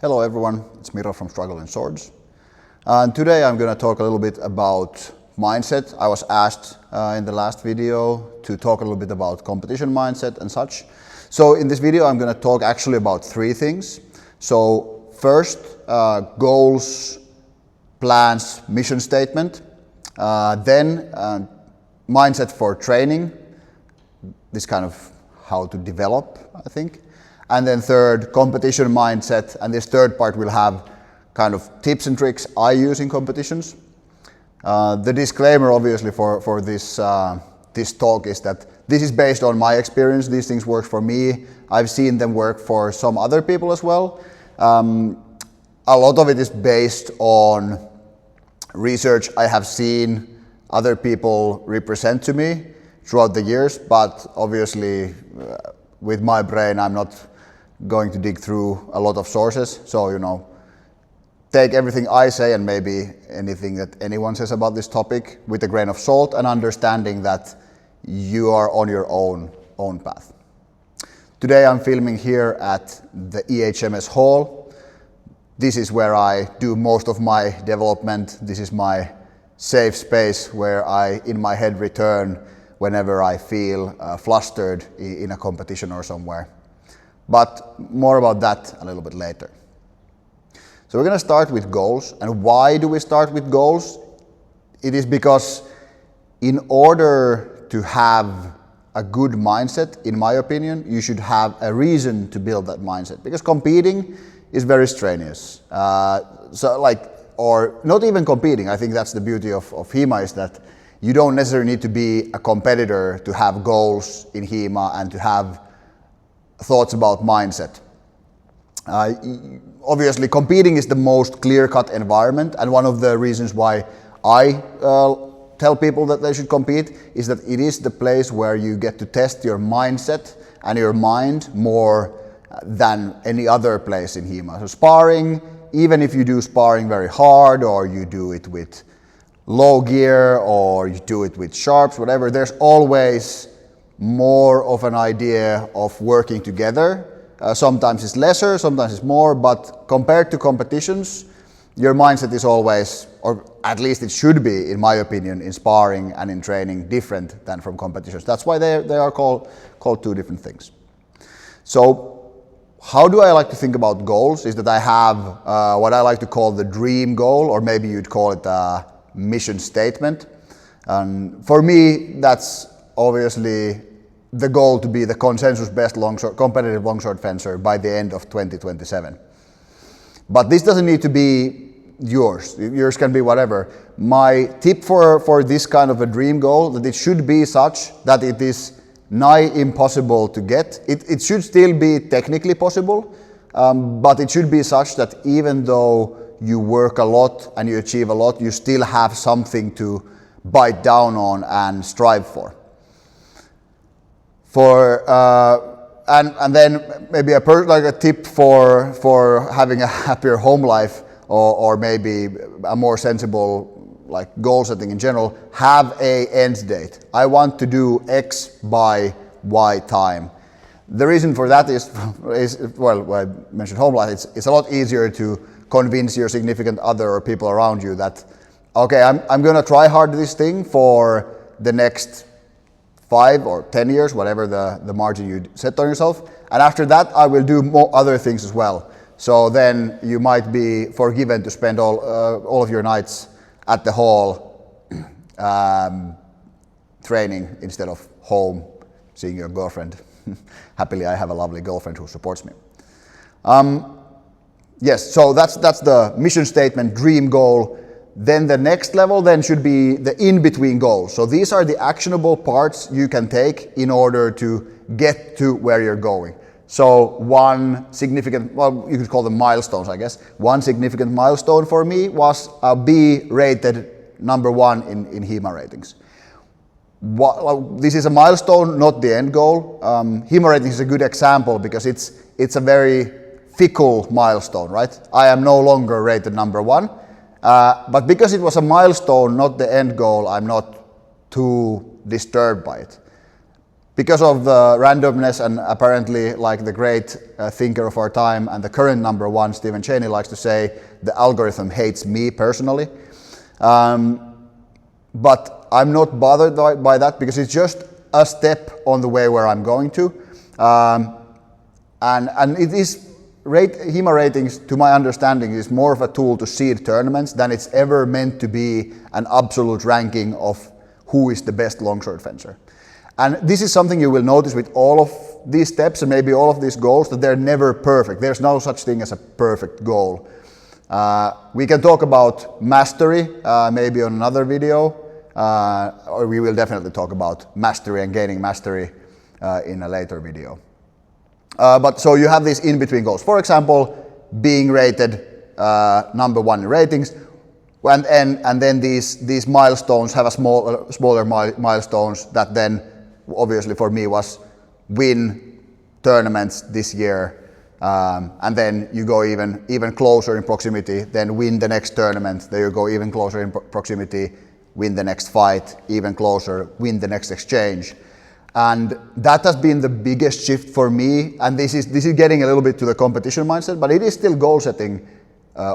Hello everyone, it's Miro from Struggle in Swords. And today I'm going to talk a little bit about mindset. I was asked in the last video to talk a little bit about competition mindset and such. So in this video I'm going to talk actually about three things. So first, goals, plans, mission statement. Then mindset for training, this kind of how to develop, I think. And then third, competition mindset, and this third part will have kind of tips and tricks I use in competitions. The disclaimer obviously for this talk is that this is based on my experience. These things work for me. I've seen them work for some other people as well. A lot of it is based on research I have seen other people represent to me throughout the years, but obviously with my brain I'm not going to dig through a lot of sources. So, take everything I say and maybe anything that anyone says about this topic with a grain of salt and understanding that you are on your own path. Today I'm filming here at the EHMS hall. This is where I do most of my development. This is my safe space where I, in my head, return whenever I feel flustered in a competition or somewhere. But more about that a little bit later. So we're going to start with goals. And why do we start with goals? It is because in order to have a good mindset, in my opinion, you should have a reason to build that mindset. Because competing is very strenuous. Or not even competing. I think that's the beauty of HEMA, is that you don't necessarily need to be a competitor to have goals in HEMA and to have thoughts about mindset. Obviously, competing is the most clear-cut environment, and one of the reasons why I tell people that they should compete is that it is the place where you get to test your mindset and your mind more than any other place in HEMA. So sparring, even if you do sparring very hard, or you do it with low gear, or you do it with sharps, whatever, there's always more of an idea of working together. Sometimes it's lesser, sometimes it's more, but compared to competitions, your mindset is always, or at least it should be, in my opinion, in sparring and in training, different than from competitions. That's why they are called two different things. So how do I like to think about goals is that I have what I like to call the dream goal, or maybe you'd call it a mission statement. And for me, that's obviously the goal to be the consensus best competitive longsword fencer by the end of 2027. But this doesn't need to be yours. Yours can be whatever. My tip for this kind of a dream goal, that it should be such that it is nigh impossible to get. It should still be technically possible, but it should be such that even though you work a lot and you achieve a lot, you still have something to bite down on and strive for. And then maybe a tip for having a happier home life, or maybe a more sensible goal setting in general, have a end date. I want to do X by Y time. The reason for that is I mentioned home life. It's a lot easier to convince your significant other or people around you that, okay, I'm going to try hard this thing for the next 5 or 10 years, whatever the margin you set on yourself. And after that, I will do more other things as well. So then you might be forgiven to spend all of your nights at the hall training instead of home seeing your girlfriend. Happily, I have a lovely girlfriend who supports me. Yes, so that's the mission statement, dream goal. Then the next level then should be the in-between goals. So these are the actionable parts you can take in order to get to where you're going. So one significant, you could call them milestones, I guess. One significant milestone for me was be rated #1 in HEMA ratings. This is a milestone, not the end goal. HEMA ratings is a good example because it's a very fickle milestone, right? I am no longer rated #1. But because it was a milestone, not the end goal, I'm not too disturbed by it. because of the randomness and apparently like the great thinker of our time and the current number one, Stephen Chaney, likes to say, the algorithm hates me personally. But I'm not bothered by that because it's just a step on the way where I'm going to. And it is, HEMA ratings, to my understanding, is more of a tool to seed tournaments than it's ever meant to be an absolute ranking of who is the best longshore fencer. And this is something you will notice with all of these steps and maybe all of these goals, that they're never perfect. There's no such thing as a perfect goal. We can talk about mastery maybe on another video, or we will definitely talk about mastery and gaining mastery in a later video. But so you have these in-between goals. For example, being rated number one in ratings, and then these milestones have a smaller milestones that then obviously for me was win tournaments this year, and then you go even closer in proximity, then win the next tournament, then you go even closer in proximity, win the next fight, even closer, win the next exchange. And that has been the biggest shift for me, and this is getting a little bit to the competition mindset, but it is still goal setting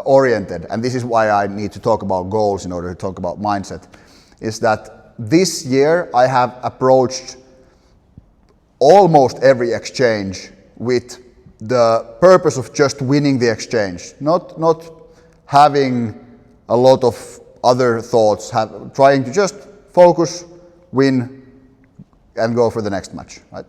oriented, and this is why I need to talk about goals in order to talk about mindset, is that this year I have approached almost every exchange with the purpose of just winning the exchange, not having a lot of other thoughts, trying to just focus, win, and go for the next match, right?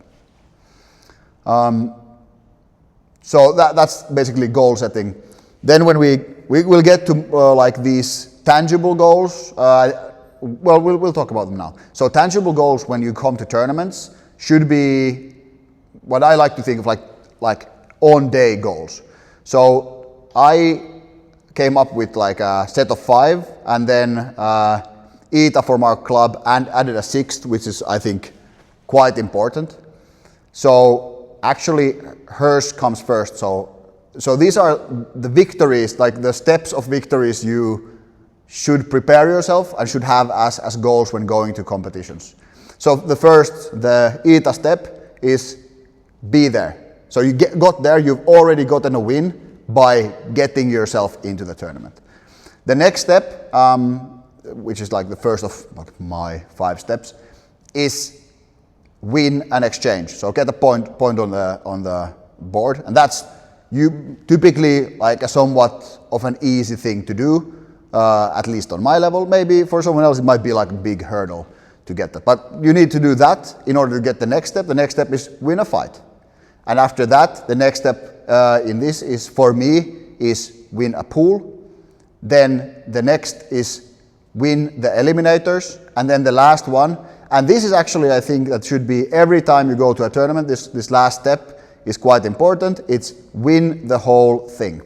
So that's basically goal setting. Then when we will get to like these tangible goals, well, we'll talk about them now. So tangible goals when you come to tournaments should be what I like to think of like on-day goals. So I came up with like a set of 5, and then ETA from our club and added a 6th, which is, I think, quite important. So actually hers comes first. So these are the victories, like the steps of victories you should prepare yourself and should have as goals when going to competitions. So the ETA step is be there. So you got there, you've already gotten a win by getting yourself into the tournament. The next step, which is like the first of like my 5 steps, is win an exchange. So get a point on the board, and that's typically like a somewhat of an easy thing to do, at least on my level. Maybe for someone else it might be like a big hurdle to get that, but you need to do that in order to get the next step. The next step is win a fight, and after that the next step in this is, for me, is win a pool. Then the next is win the eliminators, and then the last one, and this is actually, I think, that should be every time you go to a tournament, this last step is quite important. It's win the whole thing.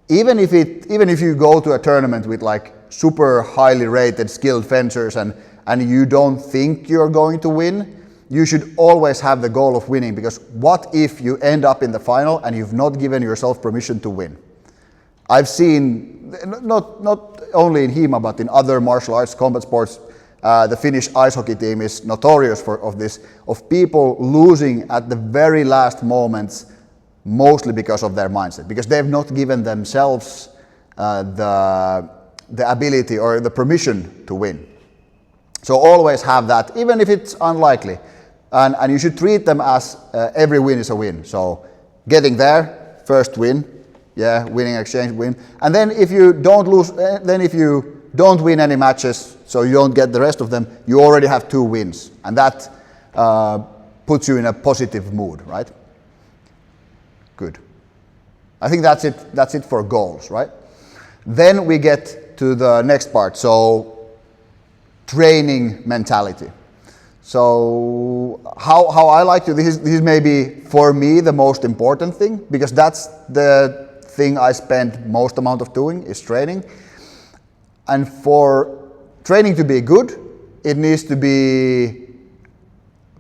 Even if you go to a tournament with like super highly rated skilled fencers and you don't think you're going to win, you should always have the goal of winning, because what if you end up in the final and you've not given yourself permission to win? I've seen, not only in HEMA but in other martial arts combat sports, the Finnish ice hockey team is notorious of people losing at the very last moments, mostly because of their mindset, because they've not given themselves the ability or the permission to win. So always have that, even if it's unlikely, and you should treat them as every win is a win. So getting there, first win, yeah, winning exchange, win, and then if you don't lose, then if you don't win any matches, so you don't get the rest of them, you already have 2 wins, and that puts you in a positive mood, right? Good. I think that's it for goals, right? Then we get to the next part, so training mentality. So how I like to, this is maybe for me the most important thing, because that's the thing I spend most amount of doing is training. And for training to be good, it needs to be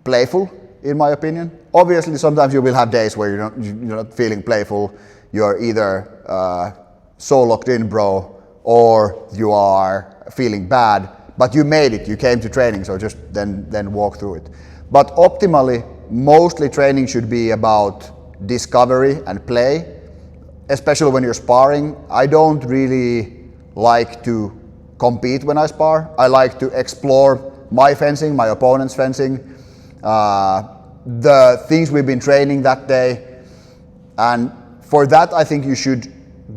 playful, in my opinion. Obviously, sometimes you will have days where you're not feeling playful. You're either so locked in, bro, or you are feeling bad. But you made it. You came to training, so just then walk through it. But optimally, mostly training should be about discovery and play, especially when you're sparring. I don't really like to compete when I spar. I like to explore my fencing, my opponent's fencing, the things we've been training that day. And for that, I think you should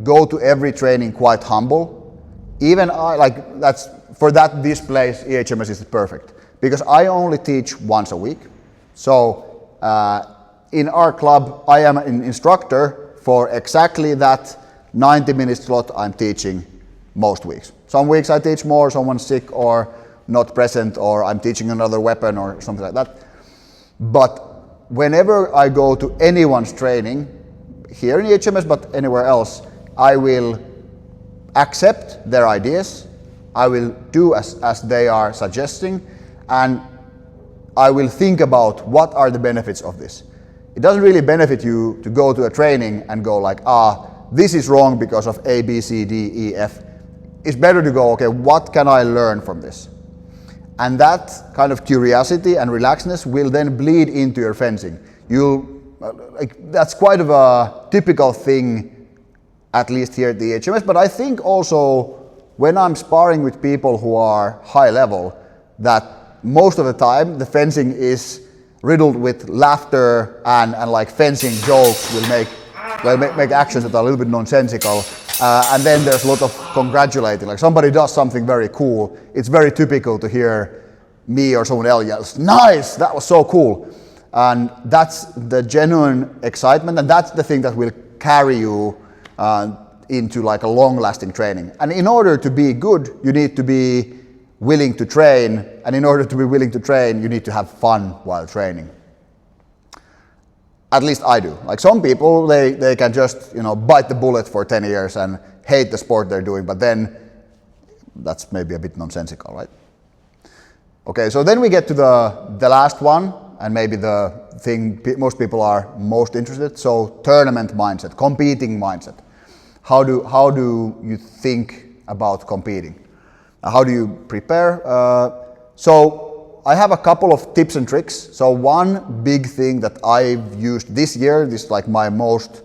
go to every training quite humble. Even for that, this place, EHMS, is perfect. Because I only teach once a week. So in our club, I am an instructor for exactly that 90-minute slot I'm teaching most weeks. Some weeks I teach more, someone's sick or not present, or I'm teaching another weapon or something like that. But whenever I go to anyone's training, here in HMS but anywhere else, I will accept their ideas, I will do as they are suggesting, and I will think about what are the benefits of this. It doesn't really benefit you to go to a training and go like, this is wrong because of A, B, C, D, E, F. It's better to go, okay, what can I learn from this? And that kind of curiosity and relaxedness will then bleed into your fencing. That's quite of a typical thing, at least here at the HMS, but I think also when I'm sparring with people who are high level, that most of the time the fencing is riddled with laughter and like fencing jokes will make actions that are a little bit nonsensical. And then there's a lot of congratulating, like somebody does something very cool. It's very typical to hear me or someone else yells, "Nice, that was so cool." And that's the genuine excitement, and that's the thing that will carry you into like a long-lasting training. And in order to be good, you need to be willing to train, and in order to be willing to train, you need to have fun while training. At least I do. Like some people, they can just bite the bullet for 10 years and hate the sport they're doing, but then that's maybe a bit nonsensical, right? Okay, so then we get to the last one, and maybe the thing most people are most interested. So tournament mindset, competing mindset. How do you think about competing? How do you prepare? So I have a couple of tips and tricks. So one big thing that I've used this year, this is like my most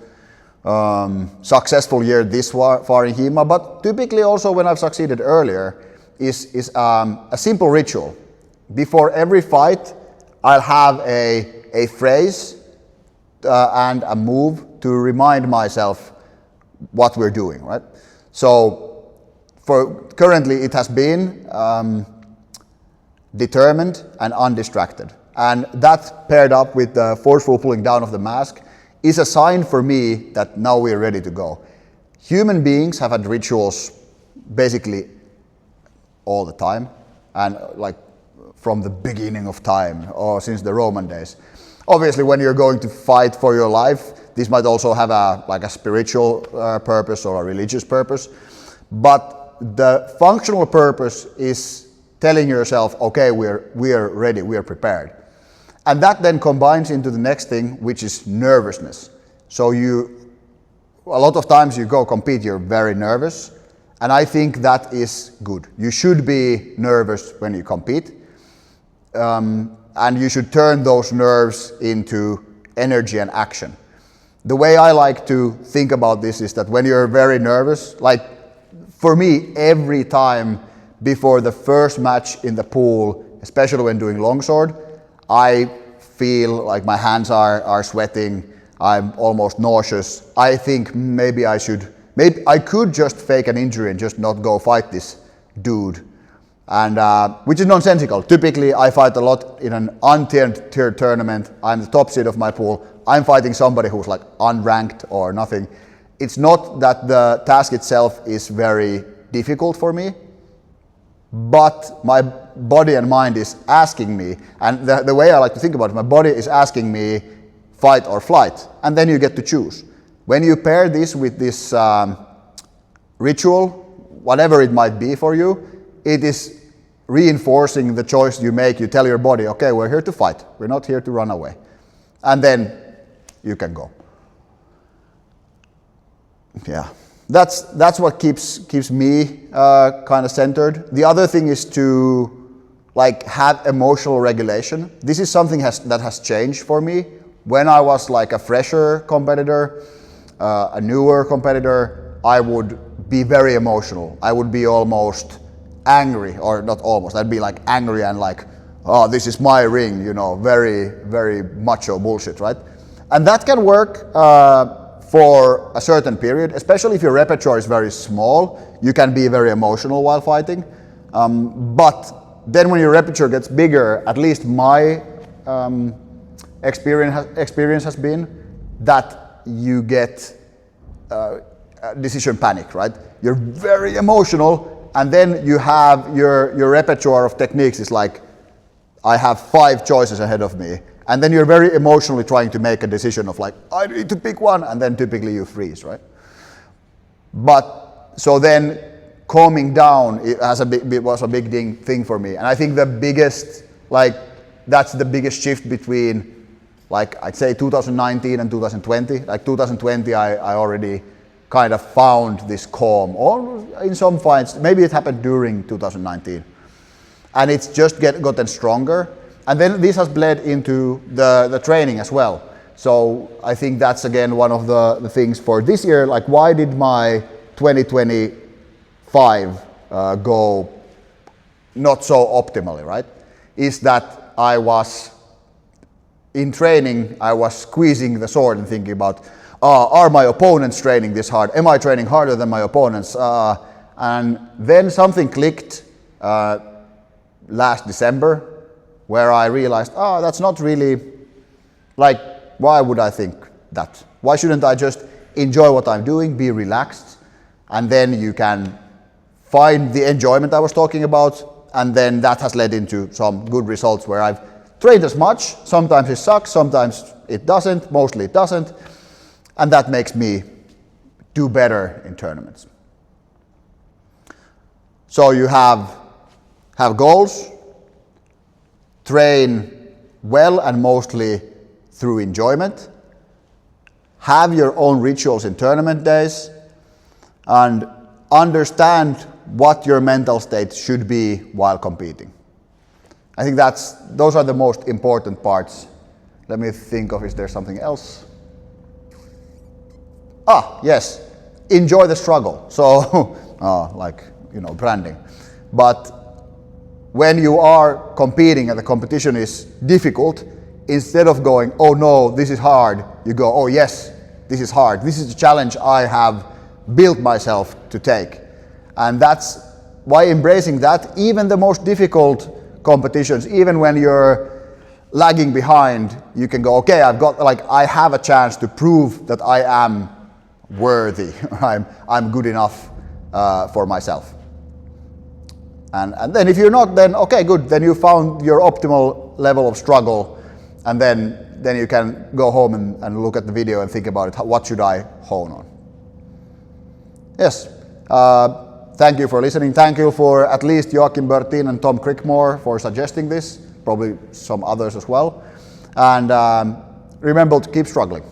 successful year this far in HEMA, but typically also when I've succeeded earlier, is a simple ritual. Before every fight, I'll have a phrase and a move to remind myself what we're doing, right? So currently it has been determined and undistracted. And that paired up with the forceful pulling down of the mask is a sign for me that now we're ready to go. Human beings have had rituals basically all the time, and like from the beginning of time or since the Roman days. Obviously, when you're going to fight for your life, this might also have a spiritual purpose or a religious purpose, but the functional purpose is telling yourself, okay, we are ready, we are prepared. And that then combines into the next thing, which is nervousness. So a lot of times you go compete, you're very nervous, and I think that is good. You should be nervous when you compete, and you should turn those nerves into energy and action. The way I like to think about this is that when you're very nervous, like for me, every time before the first match in the pool, especially when doing longsword, I feel like my hands are sweating, I'm almost nauseous. I think maybe I could just fake an injury and just not go fight this dude. And which is nonsensical. Typically I fight a lot in an untiered tournament. I'm the top seed of my pool. I'm fighting somebody who's like unranked or nothing. It's not that the task itself is very difficult for me, but my body and mind is asking me, and the way I like to think about it, my body is asking me fight or flight, and then you get to choose. When you pair this with this ritual, whatever it might be for you, it is reinforcing the choice you make. You tell your body, okay, we're here to fight, we're not here to run away, and then you can go. Yeah. That's what keeps me kind of centered. The other thing is to like have emotional regulation. This is something that has changed for me. When I was like a fresher competitor, a newer competitor, I would be very emotional. I would be almost angry, or not almost, I'd be like angry and like, oh, this is my ring, you know, very, very macho bullshit, right? And that can work for a certain period, especially if your repertoire is very small. You can be very emotional while fighting. But then when your repertoire gets bigger, at least my experience has been that you get decision panic, right? You're very emotional, and then you have your repertoire of techniques is like, I have 5 choices ahead of me, and then you're very emotionally trying to make a decision of like, I need to pick one, and then typically you freeze, right? But so then calming down was a big thing for me, and I think the biggest, like, that's the biggest shift between, like, I'd say 2019 and 2020. Like 2020, I already kind of found this calm, or in some fights, maybe it happened during 2019. And it's just gotten stronger. And then this has bled into the training as well. So I think that's again one of the things for this year, like why did my 2025 go not so optimally, right? Is that I was, in training, I was squeezing the sword and thinking about, are my opponents training this hard? Am I training harder than my opponents? And then something clicked last December, where I realized, that's not really, like, why would I think that? Why shouldn't I just enjoy what I'm doing, be relaxed, and then you can find the enjoyment I was talking about, and then that has led into some good results where I've trained as much. Sometimes it sucks, sometimes it doesn't, mostly it doesn't, and that makes me do better in tournaments. So you have goals, train well and mostly through enjoyment, have your own rituals in tournament days, and understand what your mental state should be while competing. I think those are the most important parts. Let me think of, is there something else? Yes, enjoy the struggle. So, like, you know, branding. But when you are competing and the competition is difficult, instead of going, oh no, this is hard, you go, oh yes, this is hard. This is the challenge I have built myself to take. And that's why embracing that, even the most difficult competitions, even when you're lagging behind, you can go, okay, I have a chance to prove that I am worthy. I'm good enough for myself. And then if you're not, then okay, good. Then you found your optimal level of struggle, and then you can go home and look at the video and think about it. What should I hone on? Yes. Thank you for listening. Thank you for at least Joachim Bertin and Tom Crickmore for suggesting this. Probably some others as well. And remember to keep struggling.